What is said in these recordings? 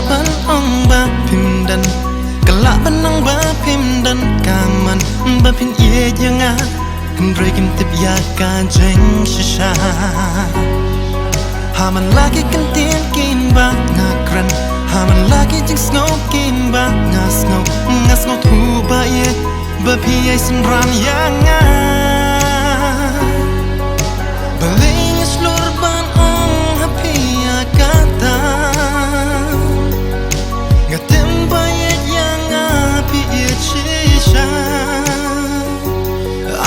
kelak ban ong ba phim dan kelak benang ba phim dan kaman ba phin ye janga rơi kim tiếp ya ka jeng shisha haman lagi kan tien kim ba ngakran haman lagi jeng snow kim ba ngas ngo thu ba ye ba phi ai sim ran yanga baling slur ban ong happy akata ngatem ba ye yanga pi ye shisha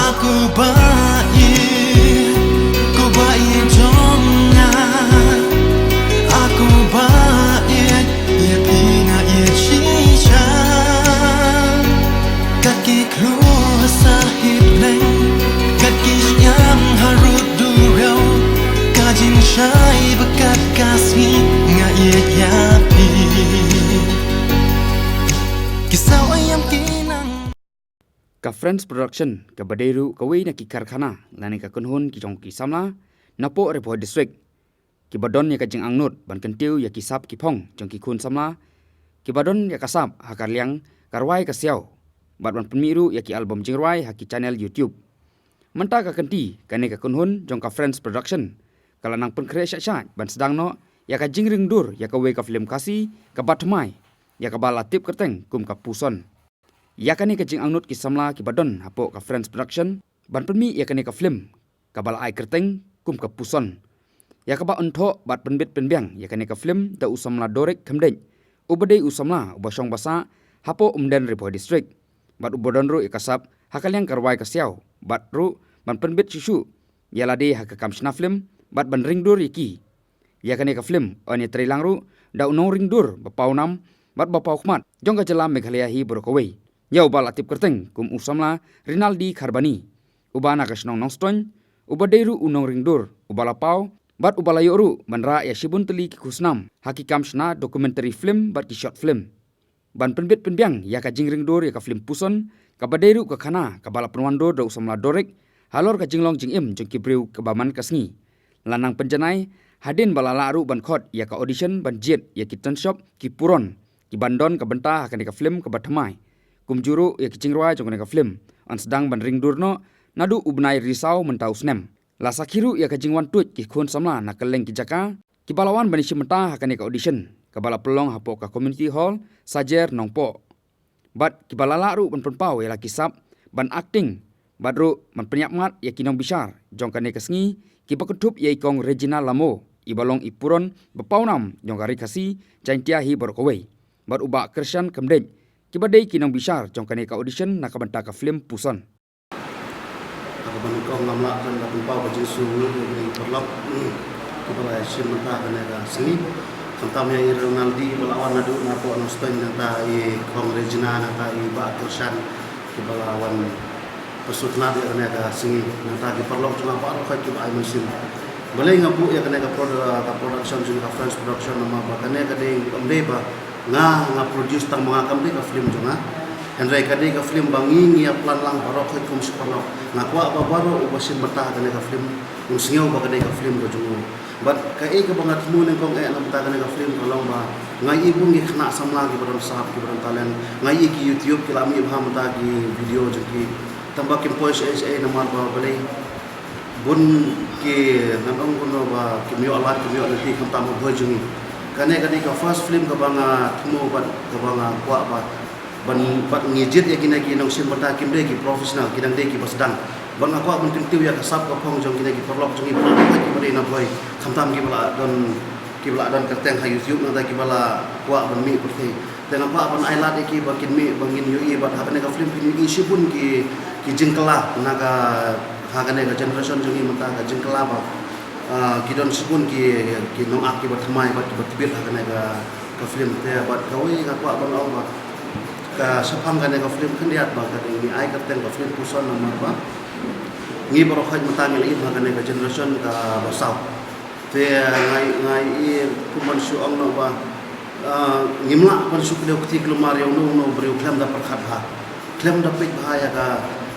aku baik jomna aku baik ye pinga ye shisha kaki keluar sahib leng kaki yang harut durau kajin syai bekat kasih ngai ye yapi kisah ayam kinang ka Friends Production ka Baderu ka Wei na ki Karkhana lani ka kunhun ki jong ki samla napo Repo District ki badon ya ka jing angnut ban kentiu ya ki sap ki phong jong ki kun samla ki badon ya ka sap hakar liang karwai ka siau bat ban pemiru ya ki album jingwai ha ki channel YouTube menta ka kenti kane ka kunhun jong ka Friends Production kala nang pen kre sha ban sedang no ya ka jingring dur ya ka Wei ka film kasi ka batmai ya ka bala tip kerteng kum ka puson yakani ka jing angnut ki samla ki badon hapo ka Friends Production ban penmi yakani ka film ka bala ai kerteng kum ka puson ya ka ba ontho bat penbit penbiang yakani ka film da usamla dorek khamdeng ubade usamla ubasong basa hapo umden Repo District bat ubodon ru ikasap hakalyang karwai ka siau bat ru ban penbit susu yalade hakakam shna film bat ban ringdur yaki yakani ka film oni trilang ru da unong ringdur bapau nam bat bapau khmat jong ka jalam Meghalaya hi borokawei Yau bala tip kerteng kum usamla Rinaldi Kharbani ubana kasnong nongston ubaderu unong ringdur ubala pau bat ubala yoru manra ya shibun teli ki kusnam hakikam shna documentary film bat ki short film ban penbit penbiang ya ka jing ringdur ya ka film puson ka baderu ka khana ka bala penwando da usamla dorek halor ka jinglong jingim jong ki breu ka baman kasngi lanang penjanai hadin bala laru ban khot ya ka audition ban jet ya ki shop ki puron ki bandon ka benta ka ka film ka batmai kumjuru ya kicingruai jong ka film an sedang ban ring durno nadu ubnai risau mentau snem la sakhiru ya kajingwan tut ki khun samla nakaleng ki jaka ki balawan bani simenta hakane ka audition ka bala pelong hapo ka community hall sajer nongpo bat ki balala ru ban penpau ya la kisap ban acting badru man penyak mat ya kinong bisar jong kane kasngi ki pakutup ya ikong Regina Lamo ibalong ipuron bepaunam jong kari kasi jaintia hi borkowei bat uba Christian kemdej kibadai kinong bisar jong kane ka audition nakabanta ka film puson ako banikong namla kan da pau ba jisu ni perlap kibala simanta kane ka sini kantam ya Ronaldi balawan nadu na po ano stoin na ta i kong Regina na ta i ba Christian kibala wan pesut na dia kane ka sini na ta ki perlap jong apa ka ki ai mesin balai ngabu ya kane ka production jong ka Friends Production nama ba kane ka ding amde ba nga produce tang mga kamli ka film jonga Henry kadi ka film bangi ngia plan lang barok ko kum superno nga kwa ba baro ubasin mata ka ka film ung singaw ba kadi ka film ko jongo but ka e ka bangat mo ning kong e na mata ka ka film kalong ba nga ibung gi khna samlang gi baron sahab gi baron talen nga i ki YouTube kila mi bha mata gi video jki tamba kim pois sa na mar ba balai bun ki nangong kuno ba kimyo alat kimyo lati kam tamo bojungi kane ka first film ka banga tumo bat ka banga kwa ba ban bat ngijit ya kina kinong sim bata kimde ki professional kinang de ki basdang banga kwa mun tintiu ya ka sap ka phong jong kina ki perlok jong ibu ki bade na boy khamtam ki bala don kerteng ha YouTube na ki bala kwa ban mi putih dengan pa ban ailat ki bakin mi bangin yu bat ha ka film ki sibun ki jingkela naga ha ka generation jong i mata ka jingkela ba kidon sibun ki nong ak ki batmai bat batbit hakane ka film te bat kawi ka kwa bang ba ka sapang kane ka film khandiat ba ka ni ai ka ten ka film puson na ba ngi baro khaj matang li hakane ka generation ka basau te ngai i kuman su ang no ba ngimla pan su kle kti klumar yo no breu klam da parkhat ha klam da pek ba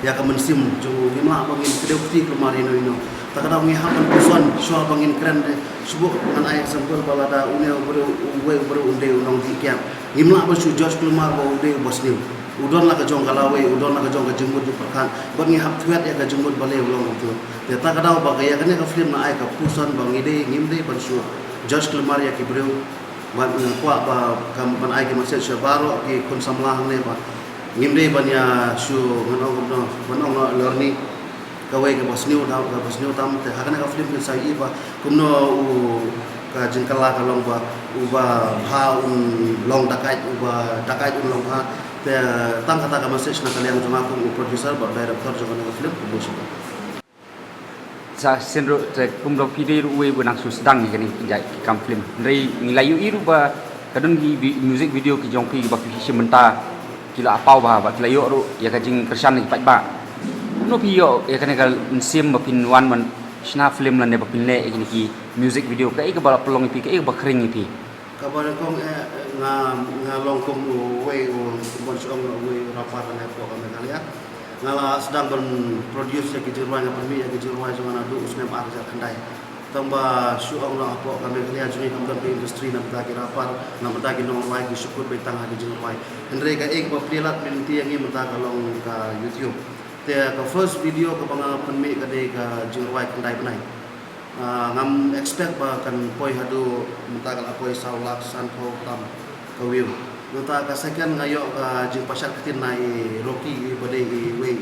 ya ka mensim jo ngimla ba ngim kle kti klumar no takada ngi hapan puson syua bangin keren de subuk dengan air sempur balada une bro unde unong dikiam ngimla ba su George Klumar ba unde bosniu udon la ka jong kalawe udon la ka jong ka jengmut di perkan bang ngi hap tuat ya ka jengmut bale ulong itu ya takada ba ya kan ka film na ai ka puson bang ide ngimde ban su George Klumar ya ki bro ban kwa ba kam ban ai ki masjid syabaro ki kun samlah ne ba ngimde ban ya su ngano banong lorni kawai ke Bosniu tam te hakana ka film sa iba kumno ka jingkala ka long ba uba ha long dakai long ha te tam kata ka message na kaliang juma ko producer ba director jong ka film publish sa senro te kumro pide ruwe benang su sedang ni kani jai kam film rei ngilayu iru ba kadon gi music video ki jong pi ba ki sementa kila apau ba kilayo ru ya ka jing kersan ni pat ba no piyo ya kan kal sim bapin wan man sna film lan ne bapin le ini ki music video ka ik bala pelong pi ka ik bakring pi ka ba kong nga long kong we bon song we rapa kan ko ka megalia ngala sedang ben produce ya ki jirwa nga permi ya ki jirwa jona du usne ba ka kandai tamba su ong la ko ka megalia juni kam dan industri na bagi rapa na bagi nong wai ki syukur be tang ha ki jirwa endre ka ik ba prilat minti yang menta kalong ka YouTube the first video ka banga penmi ka de ka jingwai kandai benai ngam expect ba kan poi hadu muta kala poi saulak san ko tam ka view muta ka second ngayo ka jing pasar ketin nai roki bade we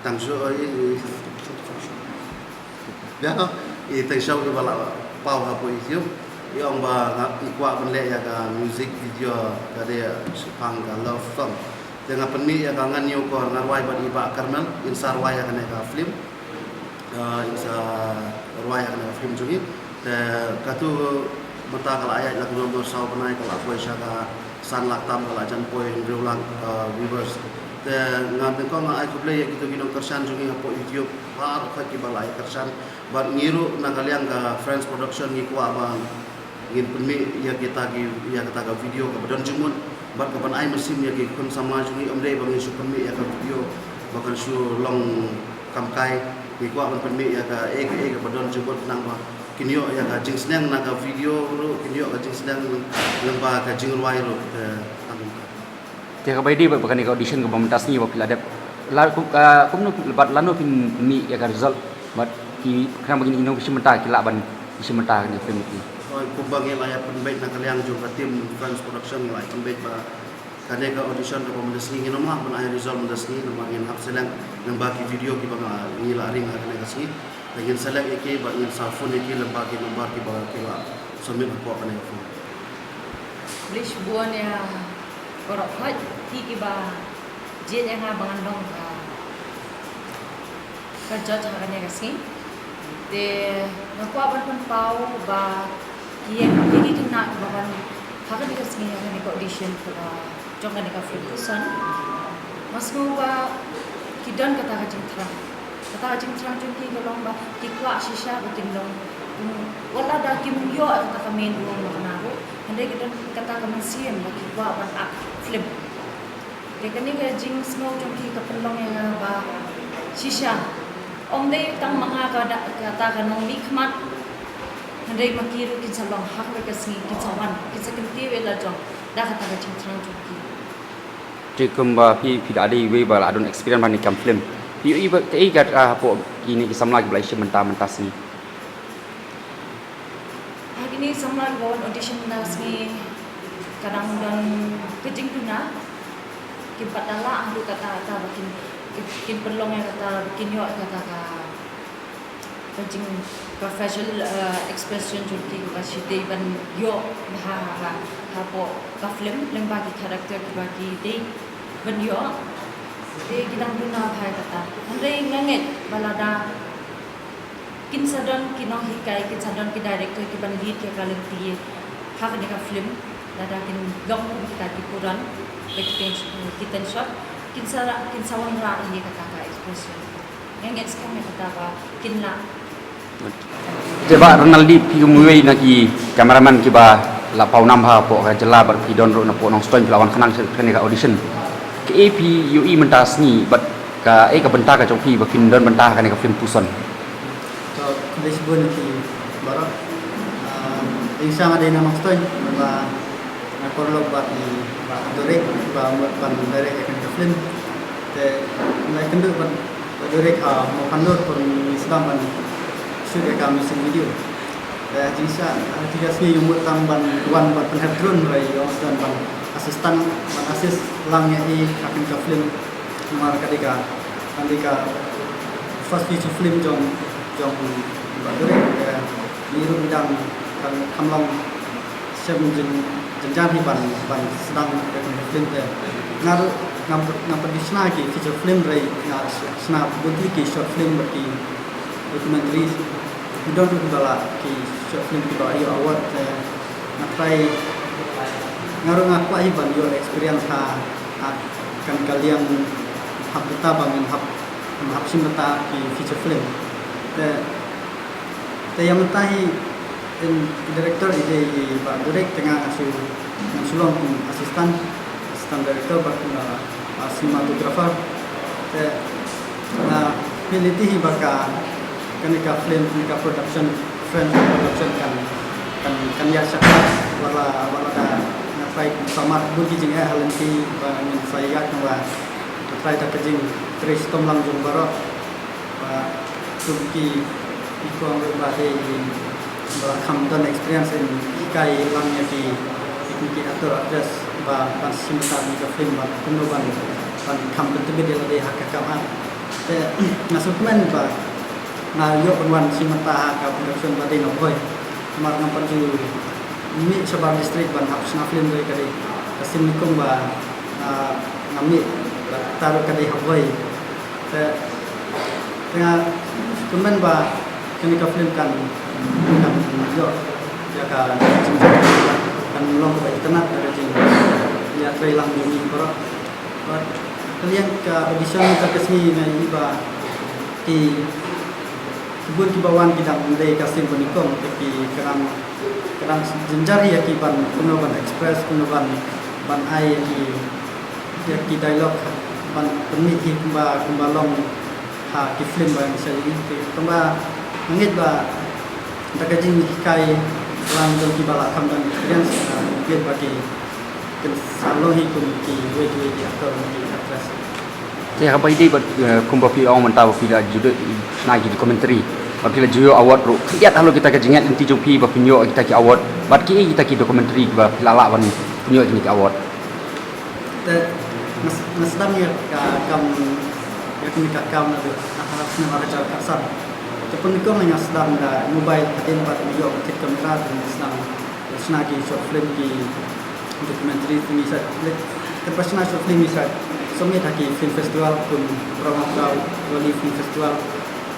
tang so ya tang show ke bala pau ha poi tiu yong ba ikwa benle ya ka music video ka de sepang ka love song dengan penmi ya kangan yo ko ngarwai badi ba karmel insar waya kana ka film insar waya kana film jungi te katu mata kala ayat lagu nomor sau panai kala poi syaka san lak tam kala jan poi riulang viewers te ngam ko nga ai ko play gitu ginong kersan jungi apo YouTube par ka ki balai kersan bar ngiru na kaliang ka friends production ngi ko abang ngin penmi ya kita ka video ka badan jumun bat kapan ai mesin ya ki kun sama jungi omde bang isu penmi ya ka video bahkan su long kamkai ki kwa ban penmi ya ka ke badon jebot nang ba kinyo ya ka jing senang na ka video ru kinyo ka jing senang lemba ka jing ruai ru te ka baidi ba kan ka audition ka bamantas ni ba piladep la kumno bat lano pin ni ya ka result bat ki kan begini ino sementa ki laban sementa ni film ni kubang ilaya penbait na kaliang juga tim Friends Production ilaya penbait ba kane ka audition ka pamdasni nginom lah ban ay result mendasni namangin hap selang nang bagi video ki banga ngila ring ha kane kasni lagin selang iki ba in safun iki lembagi nomor ki ba kila somit ko kane ko Lish buan ya korok haj ki ba jin yang ha bangan dong ka judge ha kane kasni de nakwa ban pau ba ini tu nak bahan hakkan dekat sini yang ni audition pada jangan dekat film kusan masuk ba kidan kata kacing terang cuci kalau ba tikwa shisha betul dong wala dah kim yo kata kami dua mana ro hendai kita kata kami siam bagi ba ban ak film dekat ni kacing semua cuci kepelong yang ba shisha om dei tang mga kata kanong nikmat Handai makiru kinsa long hak mereka sini kinsa wan kinsa kenti wela jong dah kata kacing terang cuci. Cikum ba pi adi we ba adun experience ban kam film. Pi i ba te gat apo kini ki samla ki blai sementa mentas ni. Hari ini samla bawan audition nas ni kadang dan kejing tuna kimpat dala ahlu kata bakin kin perlong yang kata bikin yo kata kacing professional expression jadi kasi day ban yo ha po ka film lang bagi karakter bagi day ban yo day kinang duna bhai kata andre nganget balada kinsadon kinong hikai kinsadon ki director ki ban lead ki kalentie ha ka film dada kin gong kita ki puran kita shot kinsawan ra ini kata ka expression nganget skam kata ba kinla Coba Ronaldi pi muwei naki kameraman kiba la pau nam ha po ka jela bar pi don ro na po nong stoin lawan khanang kene ka audition ke ap ui mentas ni bat ka ka benta ka jongpi ba fin don benta ka ne ka film puson So kondisi bun di barat insya ada nama stoi bahwa korlog buat di dorek bahwa ban dorek akan ke film te mulai kendur ban dorek mau pandur pun Islam ban sudah kami video insya tiga sini umur tamban wan ban penhadrun rai dan ban asisten ban asis langnya i akan ke film nomor ketiga andika first feature film jong badure biru bidang kan kamlang sem jenjang ban sedang film te ngam disna ki feature film rai sna buti ki short film bagi documentary idon tu bala ki short film ki bala award try ngaru ngaku ai ban yo experience kan kalian hab kita bangun hab simata ki feature film te yang mentahi director ide Pak Durek tengah sulung asisten director Pak cinematographer na pilih baka kenika film kenika production kan ya syakat wala na fight sama buki jing halenti bangun saya kena try tak jing tres tom lang jong baro Turki ikuang berbade berkam dan experience in kai langnya di teknik atau address ban simta di film ban penuban ban kam betul de hakakam nasukmen ba na yo penwan simta ka production bade no boy mar ngam perju mi sabar district ban hapsna film dari kali kasim nikum ba ngami taruh kali habai tengah kemen ba kami ka film kan yo ya ka kan long ba internet dari jing ya trailang ni pro kalian ke audition ka kesini na iba di kebun kibawan kita mendai kasim penikom tapi kerang jenjari ya ki ban kunoban express kunoban ban ai ki dialog ban penit ki kumbalong ki film bang saya ini kemba ngit ba takajing kai lang dong ki bala kam dan experience mungkin bagi salohi ki we atau ki address saya apa ide buat kumpa pi orang mentau pi jude nagi di komentari apabila juyo award ro lihat kalau kita kejingat nanti jumpi ba pinyo kita ki award bat ki kita ki dokumentari ba pilala wan pinyo ni award nasdam ya kam ya kini kakam na harap na marajar kasar tepun ko may nasdam da mobile katin pat video kit kamera dan nasdam snagi short film ki documentary ni sa professional short film ni sa somit haki film festival pun promotor wali film festival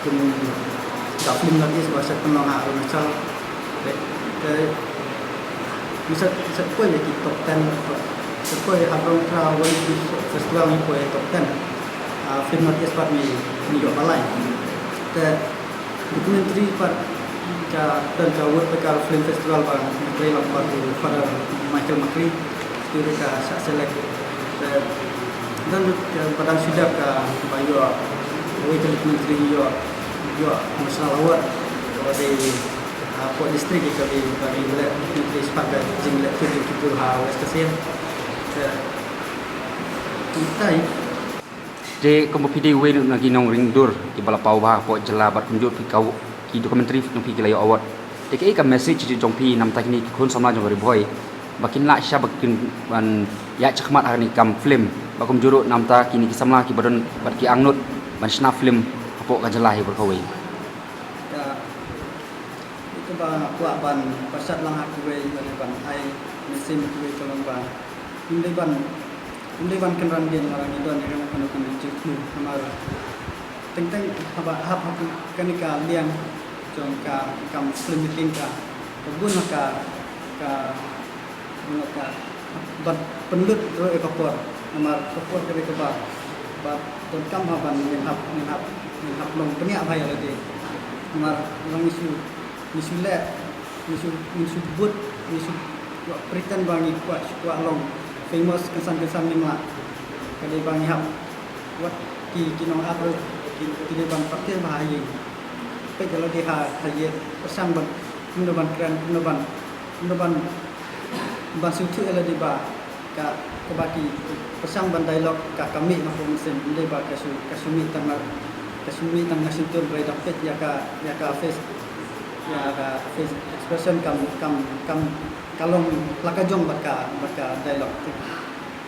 pun da film lagi bahasa penong ha Arunachal bisa sepoi ya top 10 sepoi habrong tra wali festival ni poi top 10 film nanti sempat ni yo balai documentary part dan jawab bekal film festival bang trailer pada Michael Macri itu mereka select dan pada sudah ke bayo we documentary yo national award dari Port District ke bagi documentary sebagai jinglet itu West Kasian kita de como pide we nagi nong ring dur ki bala pau ba po jela bat kunjut pi kau ki documentary nong pi kelayo award de ke ka message ji jong pi nam takni khun sama jong ri boy bakin la sha bakin ban ya chakmat ani kam film bakum juru nam ta kini ki samla ki badon bat ki angnut ban sna film apo ka jela hi berkawi itu ba kuat ban pasat lang hak we ban ai mesin we tolong ba Indi ban kenran gen marang itu ane kan kono ciklu kamar teng hab kanika liang jong ka kam film meeting ka kebun ka bat penlut ro ekopor kamar kopor ke ba ton kam ban men hab long penia bhai lagi kamar long isu le isu but isu pretend bangi kuat long famous kesan-kesan ni mak kadai bang hab wat ki kinong apa ki bang pakai bahaya pe kalau dia haye persang ban nuban kran nuban ban sutu ala di ba ka baki persang ban dialog ka kami na pun sen di ba kasumi tang nasintur bai dapat ya ka face expression kam kalong lakajong baka dialog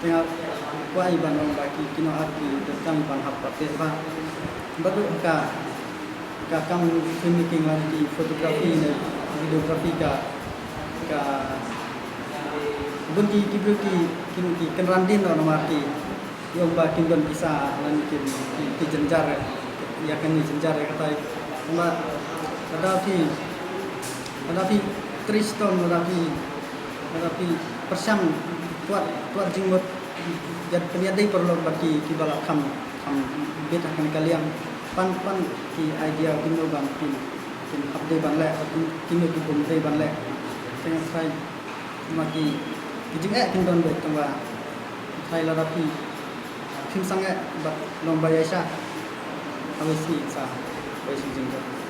tengah kuai ban baki kino arti tentang ban hapate ba baru ka kam filmmaking lagi fotografi dan videografi ka bunti kini kenrandin no mati yang ba kindon bisa lan ki jenjar ya kan ni jenjar kata ma ada Triston ada persang tuat jinggot jad penyadai perlu bagi ki balak kam bet akan kalian pan ki idea kino bang kin update ban le kino ki bom dei ban le tengah sai maki kijing kin don bet tamba sai la rapi kim sang bat lomba yasa awesi sa awesi jinggot